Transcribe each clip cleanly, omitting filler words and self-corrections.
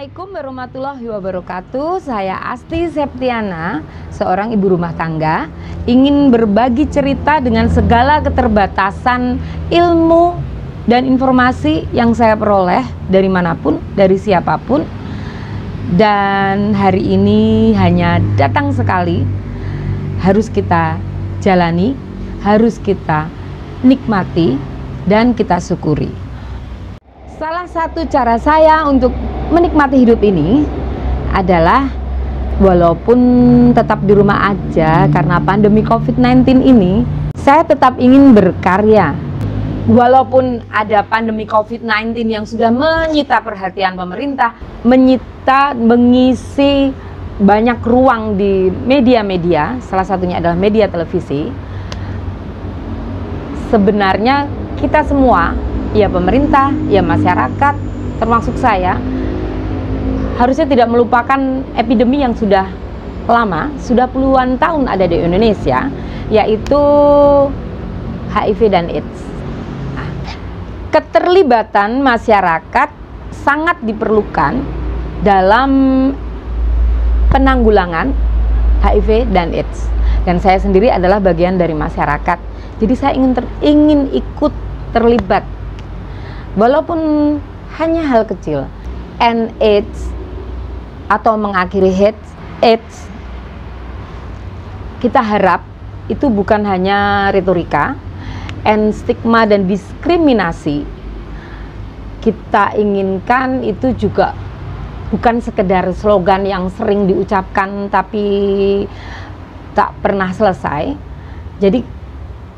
Assalamualaikum warahmatullahi wabarakatuh. Saya Asti Septiana, seorang ibu rumah tangga, ingin berbagi cerita dengan segala keterbatasan ilmu dan informasi yang saya peroleh dari manapun, dari siapapun. Dan hari ini hanya datang sekali, harus kita jalani, harus kita nikmati dan kita syukuri. Salah satu cara saya untuk menikmati hidup ini adalah walaupun tetap di rumah aja karena pandemi COVID-19 ini, saya tetap ingin berkarya. Walaupun ada pandemi COVID-19 yang sudah menyita perhatian pemerintah, mengisi banyak ruang di media-media, salah satunya adalah media televisi. Sebenarnya kita semua, ya pemerintah, ya masyarakat, termasuk saya, harusnya tidak melupakan epidemi yang sudah lama, sudah puluhan tahun ada di Indonesia, yaitu HIV dan AIDS. Keterlibatan masyarakat sangat diperlukan dalam penanggulangan HIV dan AIDS. Dan saya sendiri adalah bagian dari masyarakat. Jadi saya ingin ikut terlibat. Walaupun hanya hal kecil, end AIDS atau mengakhiri AIDS, kita harap itu bukan hanya retorika, and stigma dan diskriminasi kita inginkan itu juga bukan sekedar slogan yang sering diucapkan tapi tak pernah selesai. Jadi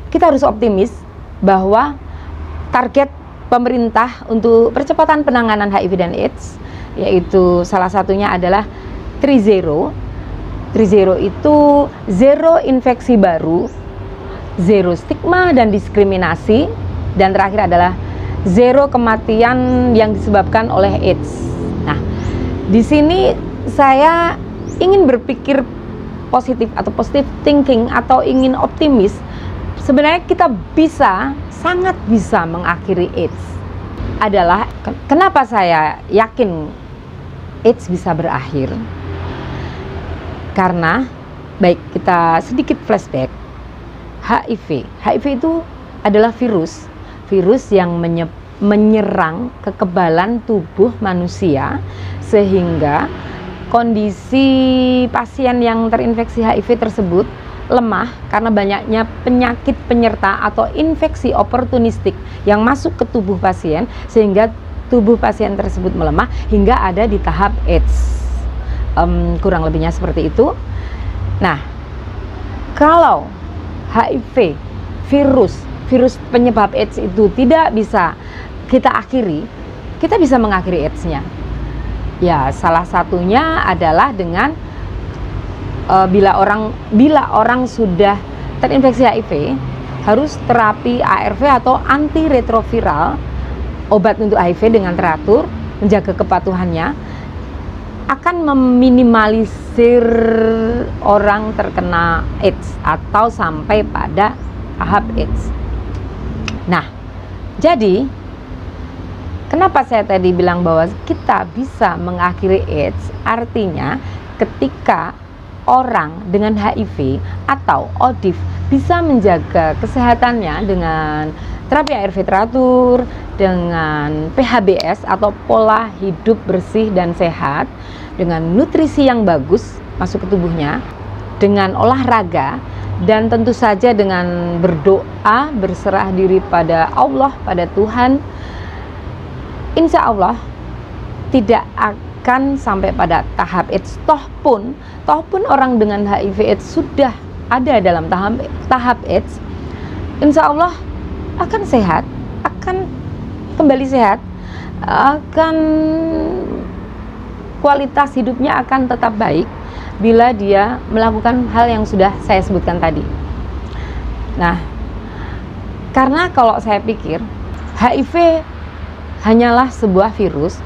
kita harus optimis bahwa target pemerintah untuk percepatan penanganan HIV dan AIDS, yaitu salah satunya adalah 3-0. 3-0 itu zero infeksi baru, zero stigma dan diskriminasi, dan terakhir adalah zero kematian yang disebabkan oleh AIDS. Nah, di sini saya ingin berpikir positif atau positive thinking atau ingin optimis. Sebenarnya kita sangat bisa mengakhiri AIDS. Adalah kenapa saya yakin AIDS bisa berakhir? Karena baik kita sedikit flashback, HIV itu adalah virus yang menyerang kekebalan tubuh manusia sehingga kondisi pasien yang terinfeksi HIV tersebut lemah karena banyaknya penyakit penyerta atau infeksi oportunistik yang masuk ke tubuh pasien sehingga tubuh pasien tersebut melemah hingga ada di tahap AIDS. Kurang lebihnya seperti itu. Nah, kalau HIV, virus penyebab AIDS itu tidak bisa kita akhiri, kita bisa mengakhiri AIDS-nya. Ya, salah satunya adalah dengan bila orang sudah terinfeksi HIV, harus terapi ARV atau antiretroviral, obat untuk HIV dengan teratur, menjaga kepatuhannya, akan meminimalisir orang terkena AIDS atau sampai pada tahap AIDS. Nah, jadi kenapa saya tadi bilang bahwa kita bisa mengakhiri AIDS? Artinya ketika orang dengan HIV atau ODIF bisa menjaga kesehatannya dengan terapi ARV teratur, dengan PHBS atau pola hidup bersih dan sehat, dengan nutrisi yang bagus masuk ke tubuhnya, dengan olahraga, dan tentu saja dengan berdoa, berserah diri pada Allah, pada Tuhan, insya Allah tidak akan sampai pada tahap AIDS. Toh pun orang dengan HIV AIDS sudah ada dalam tahap AIDS, insya Allah akan sehat, akan kembali sehat, akan kualitas hidupnya akan tetap baik bila dia melakukan hal yang sudah saya sebutkan tadi. Nah, karena kalau saya pikir HIV hanyalah sebuah virus,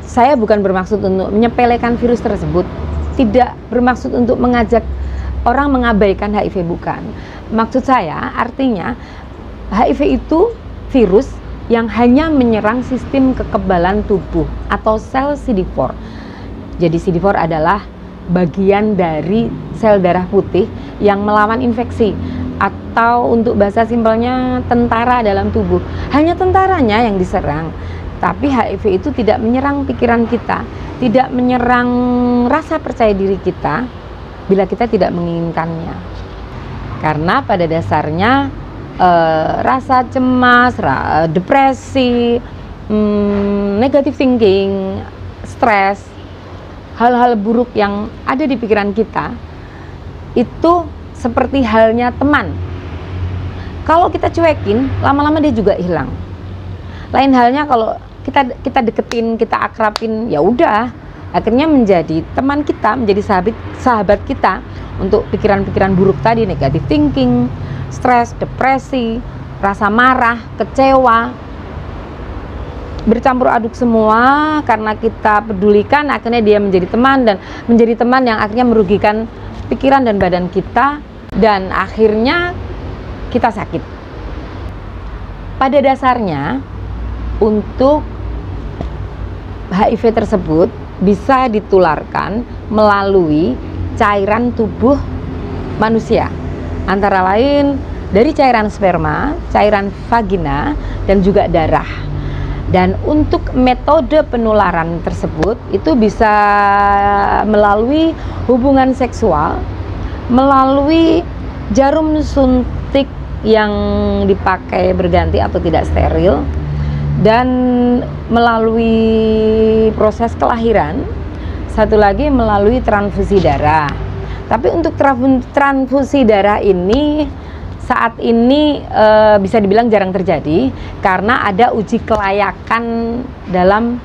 saya bukan bermaksud untuk menyepelekan virus tersebut, tidak bermaksud untuk mengajak orang mengabaikan HIV, bukan. Maksud saya artinya HIV itu virus yang hanya menyerang sistem kekebalan tubuh atau sel CD4. Jadi CD4 adalah bagian dari sel darah putih yang melawan infeksi, atau untuk bahasa simpelnya tentara dalam tubuh. Hanya tentaranya yang diserang. Tapi HIV itu tidak menyerang pikiran kita, tidak menyerang rasa percaya diri kita bila kita tidak menginginkannya. Karena pada dasarnya rasa cemas, depresi, negative thinking, stres, hal-hal buruk yang ada di pikiran kita itu seperti halnya teman. Kalau kita cuekin, lama-lama dia juga hilang. Lain halnya kalau kita deketin, kita akrabin, ya udah, akhirnya menjadi teman kita, menjadi sahabat kita untuk pikiran-pikiran buruk tadi, negative thinking, stres, depresi, rasa marah, kecewa, bercampur aduk semua karena kita pedulikan. Akhirnya dia menjadi teman, dan menjadi teman yang akhirnya merugikan pikiran dan badan kita, dan akhirnya kita sakit. Pada dasarnya untuk HIV tersebut bisa ditularkan melalui cairan tubuh manusia, antara lain dari cairan sperma, cairan vagina, dan juga darah. Dan untuk metode penularan tersebut itu bisa melalui hubungan seksual, melalui jarum suntik yang dipakai berganti atau tidak steril, dan melalui proses kelahiran. Satu lagi melalui transfusi darah. Tapi untuk transfusi darah ini saat ini bisa dibilang jarang terjadi karena ada uji kelayakan dalam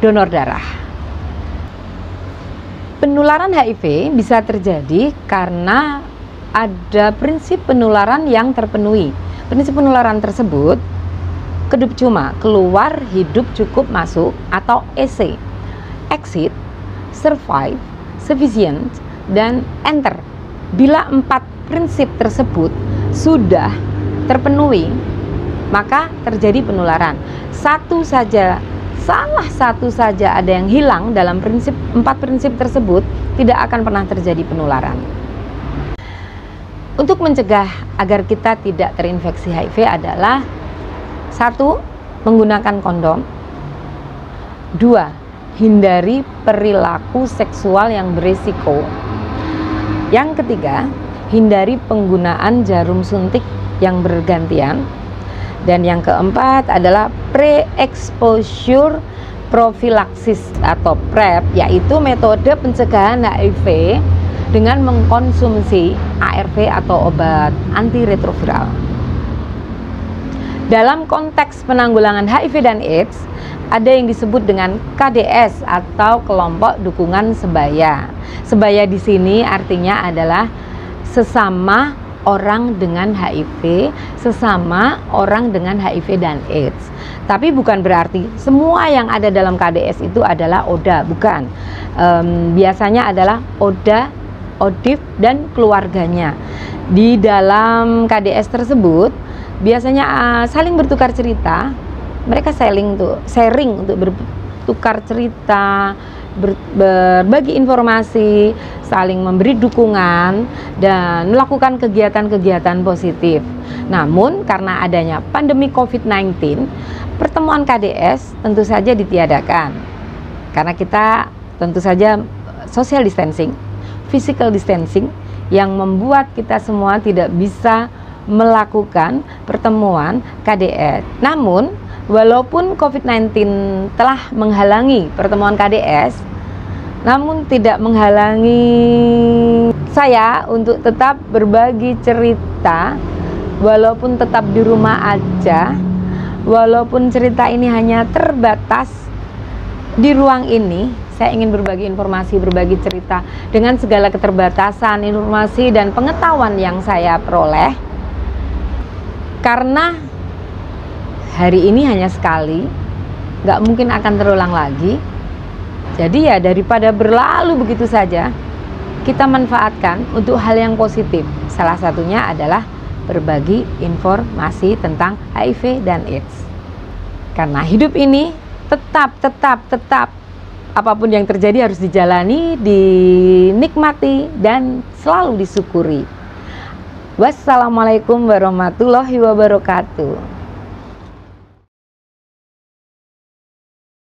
donor darah. Penularan HIV bisa terjadi karena ada prinsip penularan yang terpenuhi. Prinsip penularan tersebut kedua cuma keluar, hidup, cukup, masuk, atau EC, exit, survive, sufficient, dan enter. Bila 4 prinsip tersebut sudah terpenuhi, maka terjadi penularan. Salah satu saja ada yang hilang dalam 4 prinsip tersebut, tidak akan pernah terjadi penularan. Untuk mencegah agar kita tidak terinfeksi HIV adalah 1. Menggunakan kondom. 2. Hindari perilaku seksual yang berisiko. Yang ketiga, hindari penggunaan jarum suntik yang bergantian. Dan yang keempat adalah pre-exposure prophylaxis atau PrEP, yaitu metode pencegahan HIV dengan mengkonsumsi ARV atau obat antiretroviral. Dalam konteks penanggulangan HIV dan AIDS, ada yang disebut dengan KDS atau kelompok dukungan sebaya. Sebaya di sini artinya adalah sesama orang dengan HIV, sesama orang dengan HIV dan AIDS. Tapi bukan berarti semua yang ada dalam KDS itu adalah ODA, bukan. Biasanya adalah ODA, ODIF, dan keluarganya. Di dalam KDS tersebut biasanya saling bertukar cerita. Mereka sharing untuk bertukar cerita, berbagi informasi, saling memberi dukungan, dan melakukan kegiatan-kegiatan positif. Namun karena adanya pandemi COVID-19, pertemuan KDS tentu saja ditiadakan. Karena kita tentu saja social distancing, physical distancing, yang membuat kita semua tidak bisa melakukan pertemuan KDS. Namun walaupun COVID-19 telah menghalangi pertemuan KDS, namun tidak menghalangi saya untuk tetap berbagi cerita, walaupun tetap di rumah aja, walaupun cerita ini hanya terbatas di ruang ini. Saya ingin berbagi informasi, berbagi cerita dengan segala keterbatasan informasi dan pengetahuan yang saya peroleh, karena hari ini hanya sekali, nggak mungkin akan terulang lagi. Jadi ya daripada berlalu begitu saja, kita manfaatkan untuk hal yang positif. Salah satunya adalah berbagi informasi tentang HIV dan AIDS. Karena hidup ini tetap apapun yang terjadi harus dijalani, dinikmati, dan selalu disyukuri. Wassalamualaikum warahmatullahi wabarakatuh.